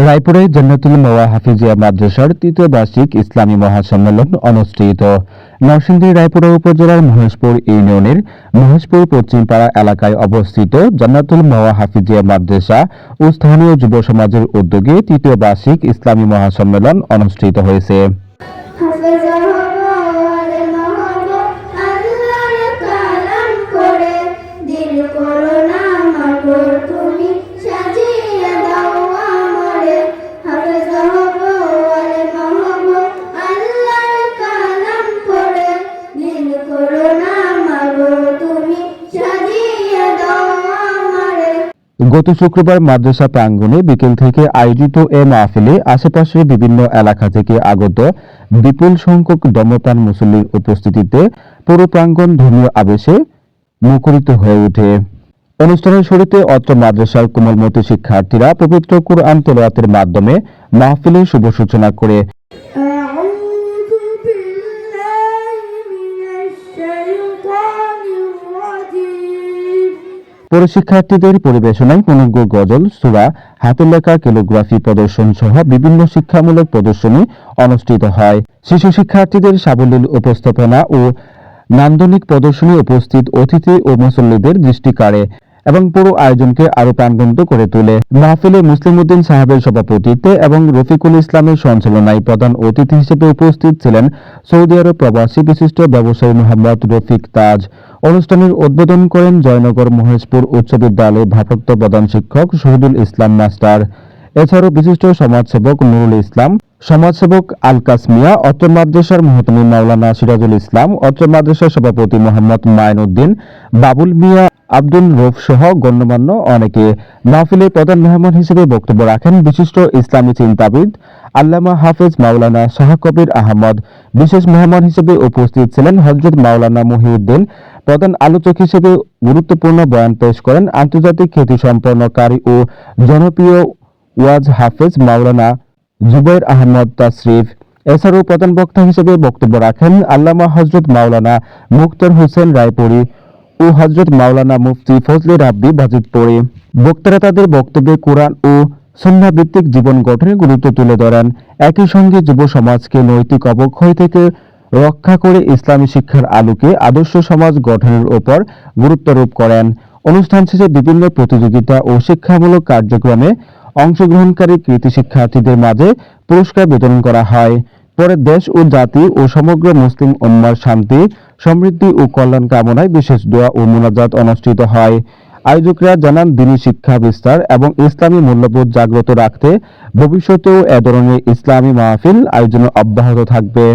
রায়পুরে জান্নাতুল মাওয়া হাফিজিয়া মাদ্রাসার তৃতীয় বার্ষিক ইসলামী মহাসম্মেলন অনুষ্ঠিত। নরসিংদী রায়পুরা উপজেলার মহেশপুর ইউনিয়নের মহেশপুর পশ্চিমপাড়া এলাকায় অবস্থিত জান্নাতুল মাওয়া হাফিজিয়া মাদ্রাসা ও স্থানীয় যুব সমাজের উদ্যোগে তৃতীয় বার্ষিক ইসলামী মহাসম্মেলন অনুষ্ঠিত হয়েছে। গত শুক্রবার মাদ্রাসা প্রাঙ্গণে বিকেল থেকে আয়োজিত এ মাহফিলে আশেপাশের বিভিন্ন এলাকা থেকে আগত বিপুল সংখ্যক ধর্মপ্রাণ মুসল্লির উপস্থিতিতে পুরো প্রাঙ্গণ ধর্মীয় আবেশে মুখরিত হয়ে ওঠে। অনুষ্ঠানের শুরুতে অত্র মাদ্রাসার কোমলমতি শিক্ষার্থীরা পবিত্র কুরআন তেলাওয়াতের মাধ্যমে মাহফিলের শুভ সূচনা করে পরে শিক্ষার্থীদের পরিবেশনায় পূর্ণাঙ্গ গজল, সূরা, হাতের লেখা ক্যালিগ্রাফি প্রদর্শন সহ বিভিন্ন শিক্ষামূলক প্রদর্শনী অনুষ্ঠিত হয়। শিশু শিক্ষার্থীদের সাবলীল উপস্থাপনা ও নান্দনিক প্রদর্শনী উপস্থিত অতিথি ও মুসল্লিদের দৃষ্টি কাড়ে এবং পুরো আয়োজনকে আরো প্রাণবন্ত করে তোলে। মাহফিলে মুসলিম উদ্দিন সাহেবের সভাপতিত্বে এবং রফিকুল ইসলামের সঞ্চালনায় প্রধান অতিথি হিসেবে উপস্থিত ছিলেন সৌদি আরব প্রবাসী বিশিষ্ট ব্যবসায়ী মোহাম্মদ রফিক তাজ। অনুষ্ঠানের উদ্বোধন করেন জয়নগর মহেশপুর উচ্চ বিদ্যালয়ের ভারপ্রাপ্ত প্রধান শিক্ষক শহীদুল ইসলাম মাস্টার। এছাড়াও বিশিষ্ট সমাজসেবক নুরুল ইসলাম, সমাজসেবক আলকাস মিয়া, অত্র মাদ্রাসার মুহতামিম মাওলানা সিরাজুল ইসলাম, অত্র মাদ্রাসার সভাপতি মোহাম্মদ মাইন উদ্দিন, বাবুল মিয়া, আব্দুল রৌফ সহ গণ্যমান্য অনেকে। মাহফিলে প্রধান মেহমান হিসেবে বক্তব্য রাখেন বিশিষ্ট ইসলামী চিন্তাবিদ আল্লামা হাফেজ মাওলানা শাহ কবির আহমদ। বিশেষ মেহমান হিসেবে উপস্থিত ছিলেন হযরত মাওলানা মহিউদ্দিন। প্রধান আলোচক হিসেবে গুরুত্বপূর্ণ বয়ান পেশ করেন আন্তর্জাতিক খ্যাতিসম্পন্ন কারি ও জনপ্রিয় ওয়াজ হাফেজ মাওলানা জুবাইর আহমদ তাশরিফ। এছাড়াও প্রধান বক্তা হিসেবে বক্তব্য রাখেন আল্লামা হযরত মাওলানা মুখতার হোসেন রায়পুরী ও হযরত মাওলানা মুফতি ফজলে রাব্বি বাজিতপুরী। বক্তারা তাদের বক্তব্যে কোরআন ও সুন্নাহ ভিত্তিক জীবন গঠনের গুরুত্ব তুলে ধরেন। একই সঙ্গে যুব সমাজকে নৈতিক অবক্ষয় থেকে রক্ষা করে ইসলামী শিক্ষার আলোকে আদর্শ সমাজ গঠনের উপর গুরুত্বারোপ করেন। অনুষ্ঠান শেষে বিভিন্ন প্রতিযোগিতা ও শিক্ষামূলক কার্যক্রমে অংশগ্রহণকারী কৃতি শিক্ষার্থীদের মাঝে পুরস্কার বিতরণ করা হয়। পরে দেশ ও জাতি ও সমগ্র মুসলিম উম্মার শান্তি, সমৃদ্ধি ও কল্যাণ কামনায় বিশেষ দোয়া ও মুনাজাত অনুষ্ঠিত হয়। আয়োজকরা জানান দ্বীনি শিক্ষা বিস্তার এবং ইসলামী মূল্যবোধ জাগ্রত রাখতে ভবিষ্যতেও এ ধরনের ইসলামী মাহফিল আয়োজন অব্যাহত থাকবে।